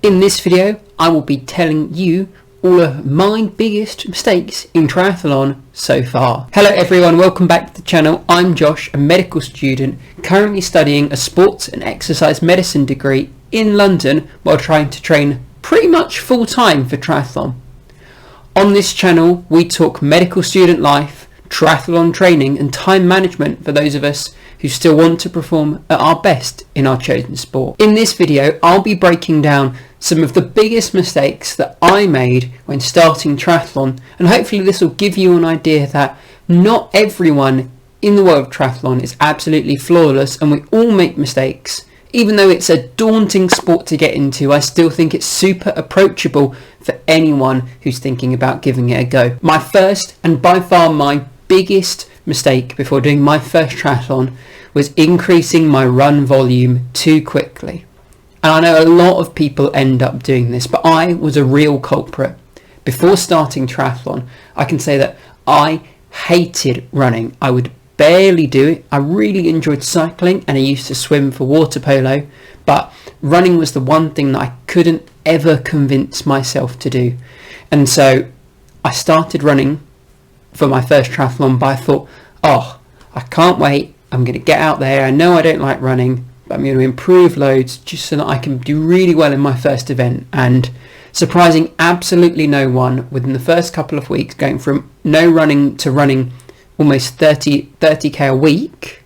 In this video, I will be telling you all of my biggest mistakes in triathlon so far. Hello everyone, welcome back to the channel. I'm Josh, a medical student currently studying a sports and exercise medicine degree in London while trying to train pretty much full time for triathlon. On this channel, we talk medical student life, triathlon training and time management for those of us who still want to perform at our best in our chosen sport. In this video, I'll be breaking down some of the biggest mistakes that I made when starting triathlon, and hopefully this will give you an idea that not everyone in the world of triathlon is absolutely flawless and we all make mistakes. Even though it's a daunting sport to get into, I still think it's super approachable for anyone who's thinking about giving it a go. My first and by far my biggest mistake before doing my first triathlon was increasing my run volume too quickly. And I know a lot of people end up doing this, but I was a real culprit. Before starting triathlon, I can say that I hated running. I would barely do it. I really enjoyed cycling and I used to swim for water polo, but running was the one thing that I couldn't ever convince myself to do. And so I started running for my first triathlon, but I thought, I can't wait. I'm going to get out there. I know I don't like running, but I'm going to improve loads just so that I can do really well in my first event. And surprising absolutely no one, within the first couple of weeks, going from no running to running almost 30k a week,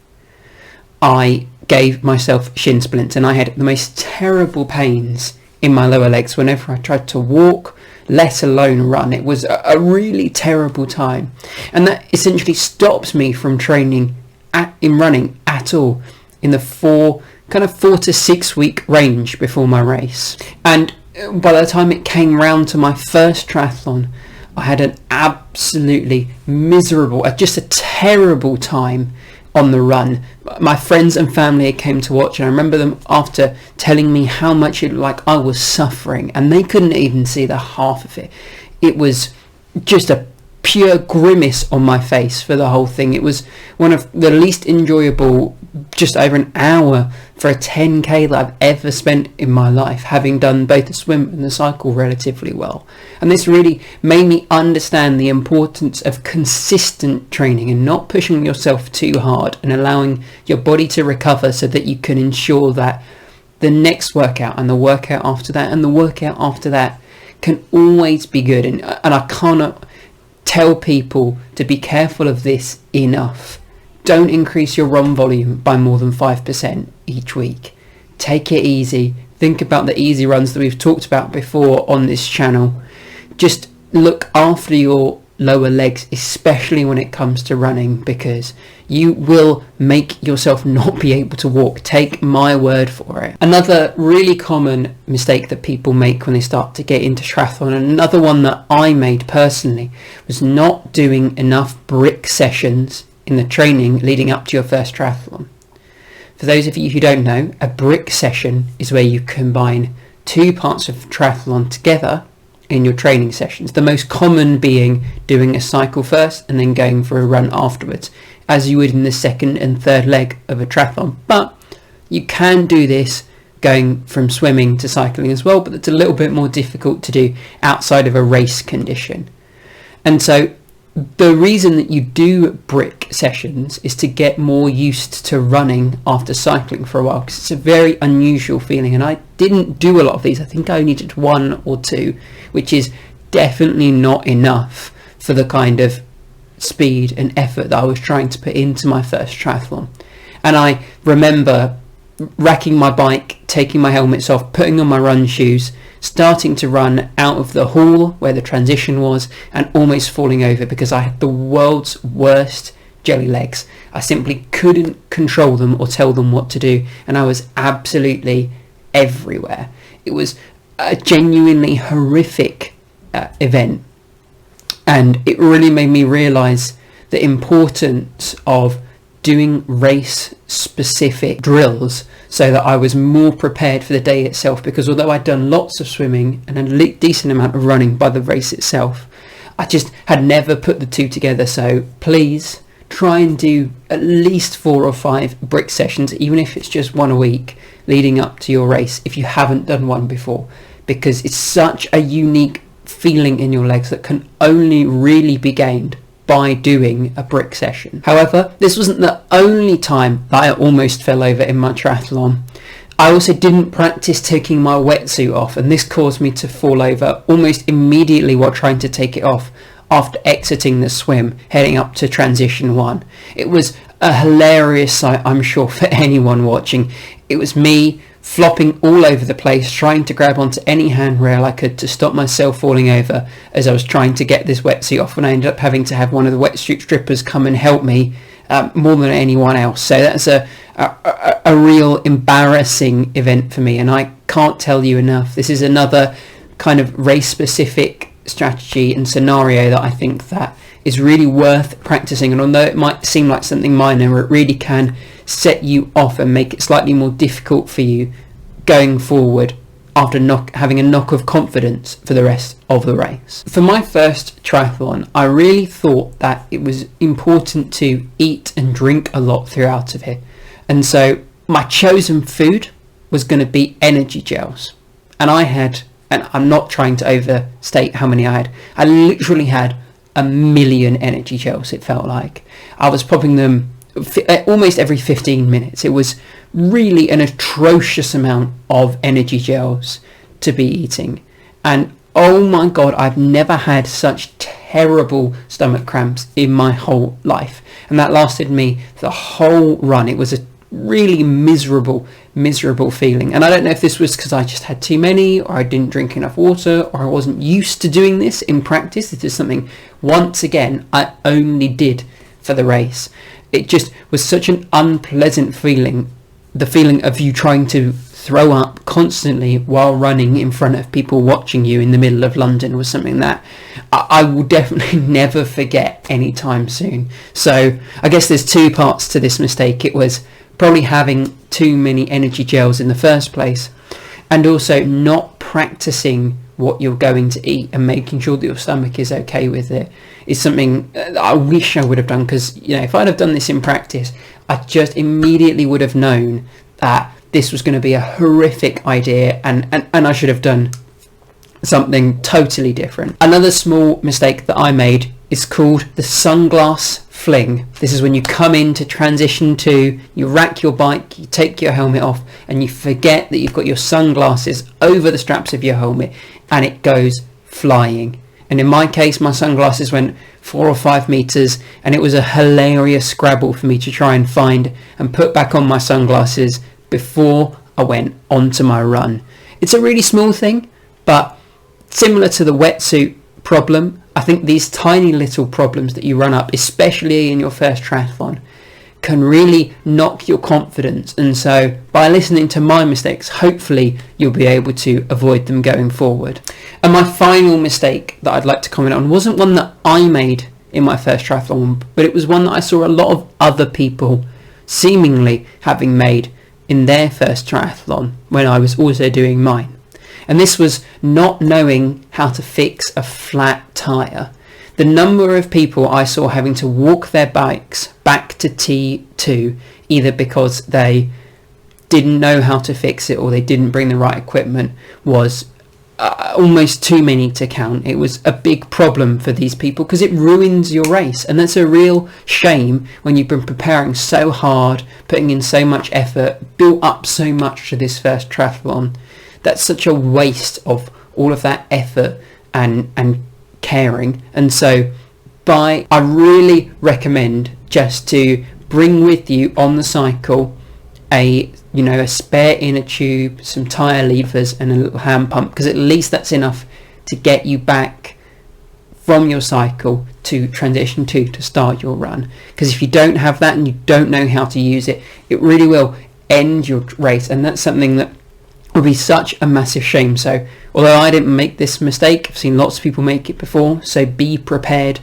I gave myself shin splints and I had the most terrible pains in my lower legs whenever I tried to walk, let alone run. It was a really terrible time, and that essentially stops me from training in running at all in the 4 to 6 week range before my race. And by the time it came round to my first triathlon, I had an absolutely miserable, just a terrible time on the run. My friends and family came to watch, and I remember them after telling me how much it looked like I was suffering, and they couldn't even see the half of it. It was just a pure grimace on my face for the whole thing. It was one of the least enjoyable, just over an hour for a 10k that I've ever spent in my life, having done both the swim and the cycle relatively well. And this really made me understand the importance of consistent training and not pushing yourself too hard and allowing your body to recover so that you can ensure that the next workout and the workout after that and the workout after that can always be good. And I cannot tell people to be careful of this enough. Don't increase your run volume by more than 5% each week. Take it easy. Think about the easy runs that we've talked about before on this channel. Just look after your lower legs, especially when it comes to running, because you will make yourself not be able to walk. Take my word for it. Another really common mistake that people make when they start to get into triathlon, and another one that I made personally, was not doing enough brick sessions in the training leading up to your first triathlon. For those of you who don't know, a brick session is where you combine 2 parts of triathlon together in your training sessions. The most common being doing a cycle first and then going for a run afterwards, as you would in the second and third leg of a triathlon. But you can do this going from swimming to cycling as well, but it's a little bit more difficult to do outside of a race condition. And so the reason that you do brick sessions is to get more used to running after cycling for a while, because it's a very unusual feeling, and I didn't do a lot of these. I think I only did 1 or 2, which is definitely not enough for the kind of speed and effort that I was trying to put into my first triathlon. And I remember racking my bike, taking my helmets off, putting on my run shoes, starting to run out of the hall where the transition was, and almost falling over because I had the world's worst jelly legs. I simply couldn't control them or tell them what to do, and I was absolutely everywhere. It was a genuinely horrific event, and it really made me realise the importance of doing race specific drills so that I was more prepared for the day itself, because although I'd done lots of swimming and a decent amount of running by the race itself, I just had never put the two together. So please try and do at least 4 or 5 brick sessions, even if it's just 1 a week leading up to your race if you haven't done one before, because it's such a unique feeling in your legs that can only really be gained by doing a brick session. However, this wasn't the only time that I almost fell over in my triathlon. I also didn't practice taking my wetsuit off, and this caused me to fall over almost immediately while trying to take it off after exiting the swim, heading up to transition 1. It was a hilarious sight, I'm sure, for anyone watching. It was me flopping all over the place, trying to grab onto any handrail I could to stop myself falling over as I was trying to get this wetsuit off, and I ended up having to have one of the wetsuit strippers come and help me more than anyone else. So that's a real embarrassing event for me, and I can't tell you enough. This is another kind of race-specific strategy and scenario that I think that is really worth practicing, and although it might seem like something minor, it really can set you off and make it slightly more difficult for you going forward after having a knock of confidence for the rest of the race. For my first triathlon, I really thought that it was important to eat and drink a lot throughout of it, and so my chosen food was going to be energy gels, and I'm not trying to overstate how many I literally had 1 million energy gels. It felt like I was popping them almost every 15 minutes. It was really an atrocious amount of energy gels to be eating, and oh my god, I've never had such terrible stomach cramps in my whole life, and that lasted me the whole run. It was a really miserable feeling, and I don't know if this was because I just had too many, or I didn't drink enough water, or I wasn't used to doing this in practice. This is something, once again, I only did for the race. It just was such an unpleasant feeling. The feeling of you trying to throw up constantly while running in front of people watching you in the middle of London was something that I will definitely never forget anytime soon. So I guess there's two parts to this mistake. It was probably having too many energy gels in the first place, and also not practicing what you're going to eat and making sure that your stomach is okay with it is something that I wish I would have done, because if I'd have done this in practice, I just immediately would have known that this was going to be a horrific idea, and I should have done something totally different. Another small mistake that I made is called the sunglass fling. This is when you come into transition 2, you rack your bike, you take your helmet off, and you forget that you've got your sunglasses over the straps of your helmet, and it goes flying. And in my case, my sunglasses went 4 or 5 meters, and it was a hilarious scrabble for me to try and find and put back on my sunglasses before I went onto my run. It's a really small thing, but similar to the wetsuit problem, I think these tiny little problems that you run up, especially in your first triathlon, can really knock your confidence. And so by listening to my mistakes, hopefully you'll be able to avoid them going forward. And my final mistake that I'd like to comment on wasn't one that I made in my first triathlon, but it was one that I saw a lot of other people seemingly having made in their first triathlon when I was also doing mine. And this was not knowing how to fix a flat tyre. The number of people I saw having to walk their bikes back to T2, either because they didn't know how to fix it or they didn't bring the right equipment, was almost too many to count. It was a big problem for these people because it ruins your race, and that's a real shame when you've been preparing so hard, putting in so much effort, built up so much to this first triathlon. That's such a waste of all of that effort and caring. And so I really recommend just to bring with you on the cycle a spare inner tube, some tyre levers and a little hand pump, because at least that's enough to get you back from your cycle to transition 2 to start your run. Because if you don't have that and you don't know how to use it, it really will end your race, and that's something that would be such a massive shame. So although I didn't make this mistake, I've seen lots of people make it before, so be prepared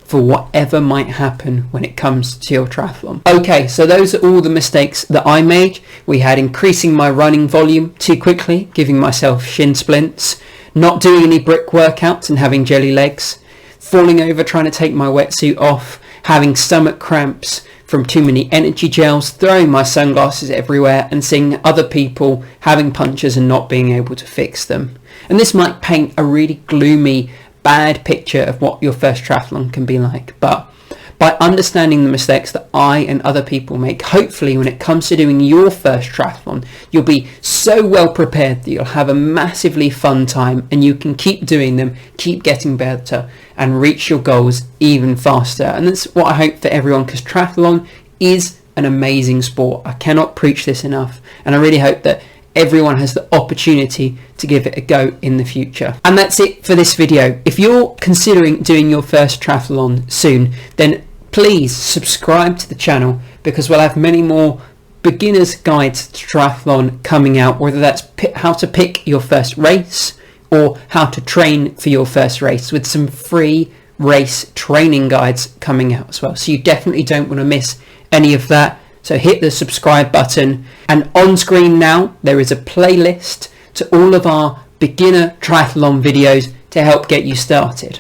for whatever might happen when it comes to your triathlon. Okay, so those are all the mistakes that I made. We had increasing my running volume too quickly, giving myself shin splints, not doing any brick workouts and having jelly legs, falling over trying to take my wetsuit off, having stomach cramps, from too many energy gels, throwing my sunglasses everywhere, and seeing other people having punctures and not being able to fix them. And this might paint a really gloomy, bad picture of what your first triathlon can be like. But by understanding the mistakes that I and other people make, hopefully when it comes to doing your first triathlon, you'll be so well prepared that you'll have a massively fun time, and you can keep doing them, keep getting better, and reach your goals even faster. And that's what I hope for everyone, because triathlon is an amazing sport. I cannot preach this enough, and I really hope that everyone has the opportunity to give it a go in the future. And that's it for this video. If you're considering doing your first triathlon soon, then please subscribe to the channel, because we'll have many more beginner's guides to triathlon coming out, whether that's how to pick your first race or how to train for your first race, with some free race training guides coming out as well. So you definitely don't want to miss any of that. So hit the subscribe button, and on screen now there is a playlist to all of our beginner triathlon videos to help get you started.